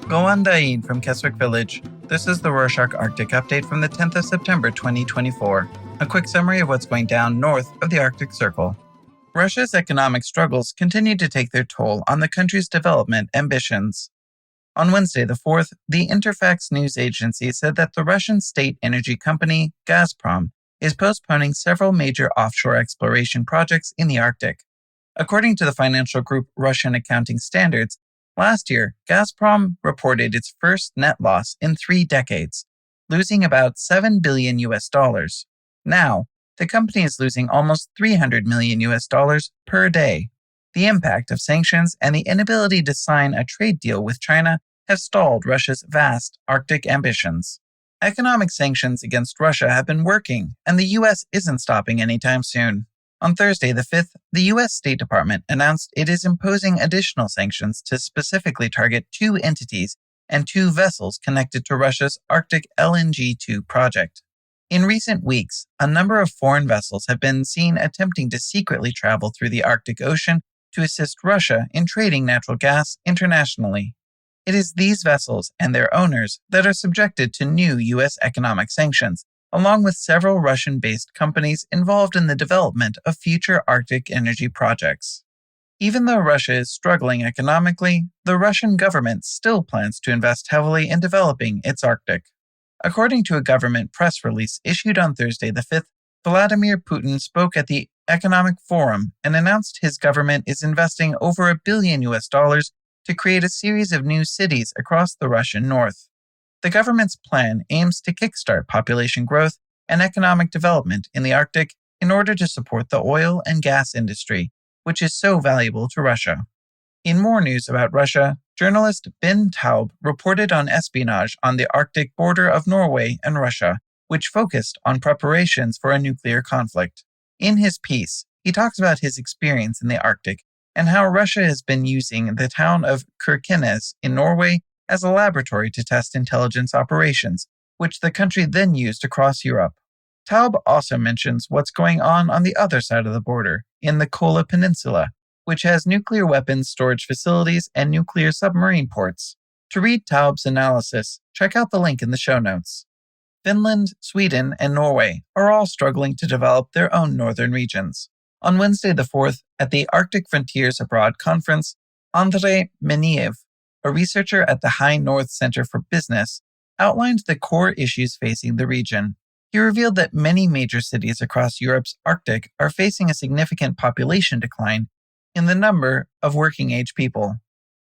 Goan Dain from Keswick Village. This is the Rorschach Arctic Update from the 10th of September 2024. A quick summary of what's going down north of the Arctic Circle. Russia's economic struggles continue to take their toll on the country's development ambitions. On Wednesday the 4th, the Interfax news agency said that the Russian state energy company, Gazprom, is postponing several major offshore exploration projects in the Arctic. According to the financial group Russian Accounting Standards, last year, Gazprom reported its first net loss in 3 decades, losing about $7 billion. Now, the company is losing almost $300 million per day. The impact of sanctions and the inability to sign a trade deal with China have stalled Russia's vast Arctic ambitions. Economic sanctions against Russia have been working, and the U.S. isn't stopping anytime soon. On Thursday the 5th, the U.S. State Department announced it is imposing additional sanctions to specifically target 2 entities and 2 vessels connected to Russia's Arctic LNG-2 project. In recent weeks, a number of foreign vessels have been seen attempting to secretly travel through the Arctic Ocean to assist Russia in trading natural gas internationally. It is these vessels and their owners that are subjected to new U.S. economic sanctions, along with several Russian-based companies involved in the development of future Arctic energy projects. Even though Russia is struggling economically, the Russian government still plans to invest heavily in developing its Arctic. According to a government press release issued on Thursday the 5th, Vladimir Putin spoke at the Economic Forum and announced his government is investing over $1 billion to create a series of new cities across the Russian north. The government's plan aims to kickstart population growth and economic development in the Arctic in order to support the oil and gas industry, which is so valuable to Russia. In more news about Russia, journalist Ben Taub reported on espionage on the Arctic border of Norway and Russia, which focused on preparations for a nuclear conflict. In his piece, he talks about his experience in the Arctic and how Russia has been using the town of Kirkenes in Norway as a laboratory to test intelligence operations, which the country then used across Europe. Taub also mentions what's going on the other side of the border, in the Kola Peninsula, which has nuclear weapons storage facilities and nuclear submarine ports. To read Taub's analysis, check out the link in the show notes. Finland, Sweden, and Norway are all struggling to develop their own northern regions. On Wednesday the 4th, at the Arctic Frontiers Abroad conference, Andrei Meniev, a researcher at the High North Center for Business, outlined the core issues facing the region. He revealed that many major cities across Europe's Arctic are facing a significant population decline in the number of working-age people.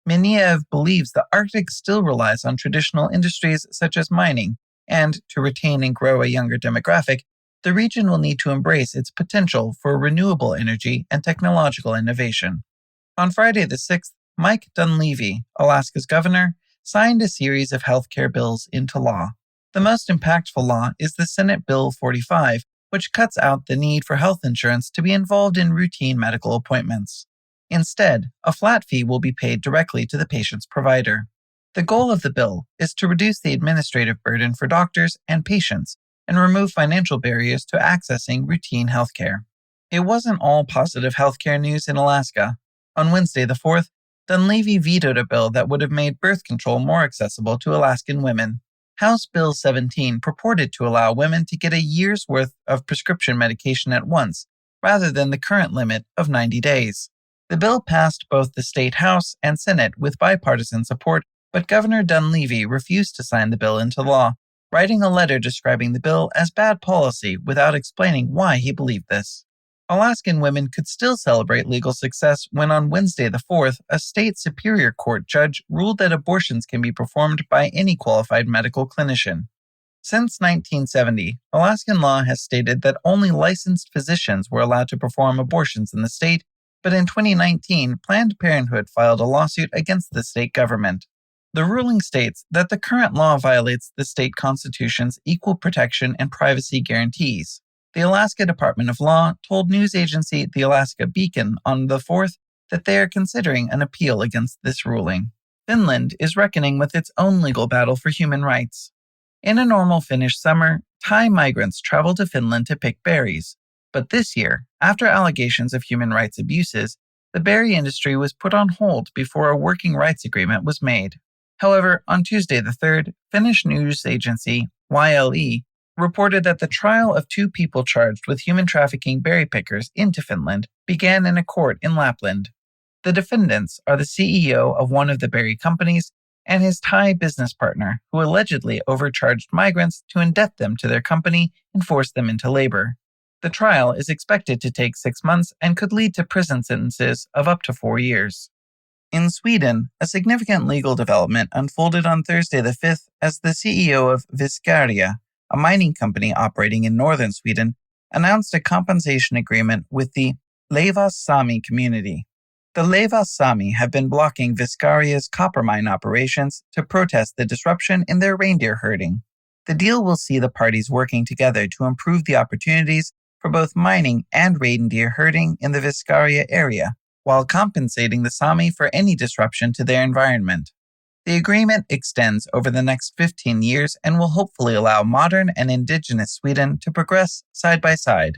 Meniev believes the Arctic still relies on traditional industries such as mining, and to retain and grow a younger demographic, the region will need to embrace its potential for renewable energy and technological innovation. On Friday the 6th, Mike Dunleavy, Alaska's governor, signed a series of healthcare bills into law. The most impactful law is the Senate Bill 45, which cuts out the need for health insurance to be involved in routine medical appointments. Instead, a flat fee will be paid directly to the patient's provider. The goal of the bill is to reduce the administrative burden for doctors and patients and remove financial barriers to accessing routine healthcare. It wasn't all positive healthcare news in Alaska. On Wednesday the 4th, Dunleavy vetoed a bill that would have made birth control more accessible to Alaskan women. House Bill 17 purported to allow women to get a year's worth of prescription medication at once, rather than the current limit of 90 days. The bill passed both the state House and Senate with bipartisan support, but Governor Dunleavy refused to sign the bill into law, writing a letter describing the bill as bad policy without explaining why he believed this. Alaskan women could still celebrate legal success when on Wednesday the 4th, a state superior court judge ruled that abortions can be performed by any qualified medical clinician. Since 1970, Alaskan law has stated that only licensed physicians were allowed to perform abortions in the state, but in 2019, Planned Parenthood filed a lawsuit against the state government. The ruling states that the current law violates the state constitution's equal protection and privacy guarantees. The Alaska Department of Law told news agency The Alaska Beacon on the 4th that they are considering an appeal against this ruling. Finland is reckoning with its own legal battle for human rights. In a normal Finnish summer, Thai migrants travel to Finland to pick berries. But this year, after allegations of human rights abuses, the berry industry was put on hold before a working rights agreement was made. However, on Tuesday the 3rd, Finnish news agency YLE reported that the trial of 2 people charged with human trafficking berry pickers into Finland began in a court in Lapland. The defendants are the CEO of one of the berry companies and his Thai business partner, who allegedly overcharged migrants to indebt them to their company and force them into labor. The trial is expected to take 6 months and could lead to prison sentences of up to 4 years. In Sweden, a significant legal development unfolded on Thursday the 5th as the CEO of Viscaria, a mining company operating in northern Sweden, announced a compensation agreement with the Laevas Sami community. The Laevas Sami have been blocking Viscaria's copper mine operations to protest the disruption in their reindeer herding. The deal will see the parties working together to improve the opportunities for both mining and reindeer herding in the Viscaria area, while compensating the Sami for any disruption to their environment. The agreement extends over the next 15 years and will hopefully allow modern and indigenous Sweden to progress side by side.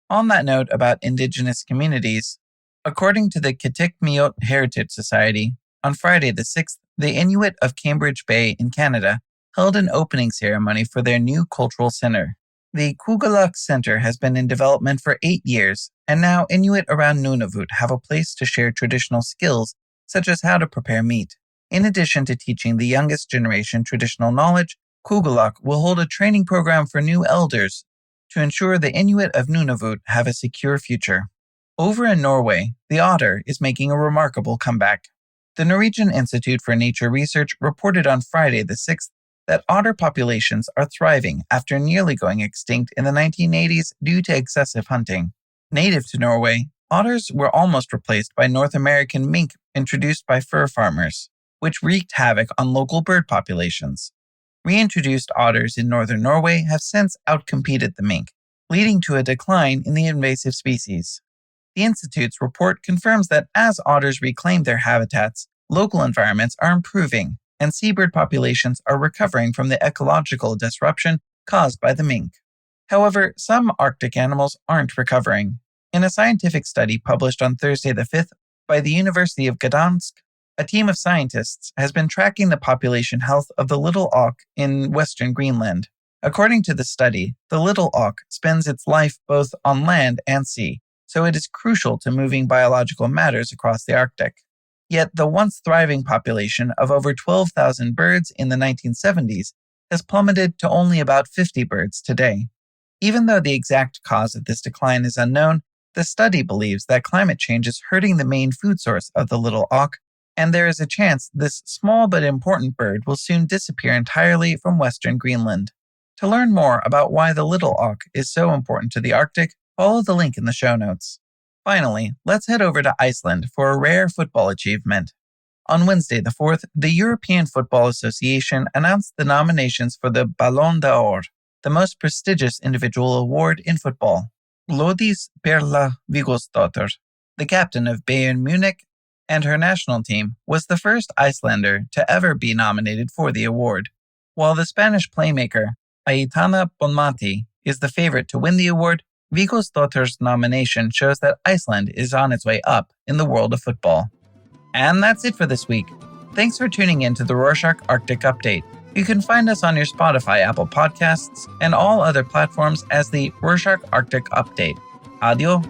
On that note about indigenous communities, according to the Kitikmeot Heritage Society, on Friday the 6th, the Inuit of Cambridge Bay in Canada held an opening ceremony for their new cultural center. The Kugaluk Center has been in development for 8 years, and now Inuit around Nunavut have a place to share traditional skills, such as how to prepare meat. In addition to teaching the youngest generation traditional knowledge, Kugaluk will hold a training program for new elders to ensure the Inuit of Nunavut have a secure future. Over in Norway, the otter is making a remarkable comeback. The Norwegian Institute for Nature Research reported on Friday the 6th that otter populations are thriving after nearly going extinct in the 1980s due to excessive hunting. Native to Norway, otters were almost replaced by North American mink introduced by fur farmers, which wreaked havoc on local bird populations. Reintroduced otters in northern Norway have since outcompeted the mink, leading to a decline in the invasive species. The Institute's report confirms that as otters reclaim their habitats, local environments are improving, and seabird populations are recovering from the ecological disruption caused by the mink. However, some Arctic animals aren't recovering. In a scientific study published on Thursday the 5th by the University of Gdansk, a team of scientists has been tracking the population health of the little auk in western Greenland. According to the study, the little auk spends its life both on land and sea, so it is crucial to moving biological matters across the Arctic. Yet the once thriving population of over 12,000 birds in the 1970s has plummeted to only about 50 birds today. Even though the exact cause of this decline is unknown, the study believes that climate change is hurting the main food source of the little auk, and there is a chance this small but important bird will soon disappear entirely from western Greenland. To learn more about why the little auk is so important to the Arctic, follow the link in the show notes. Finally, let's head over to Iceland for a rare football achievement. On Wednesday the 4th, the European Football Association announced the nominations for the Ballon d'Or, the most prestigious individual award in football. Glódís Perla Vigosdóttir, the captain of Bayern Munich and her national team, was the first Icelander to ever be nominated for the award, while the Spanish playmaker Aitana Bonmati is the favorite to win the award. Vigosdóttir's nomination shows that Iceland is on its way up in the world of football. And that's it for this week. Thanks for tuning in to the Rorschach Arctic Update. You can find us on your Spotify, Apple Podcasts, and all other platforms as the Rorschach Arctic Update. Adiós.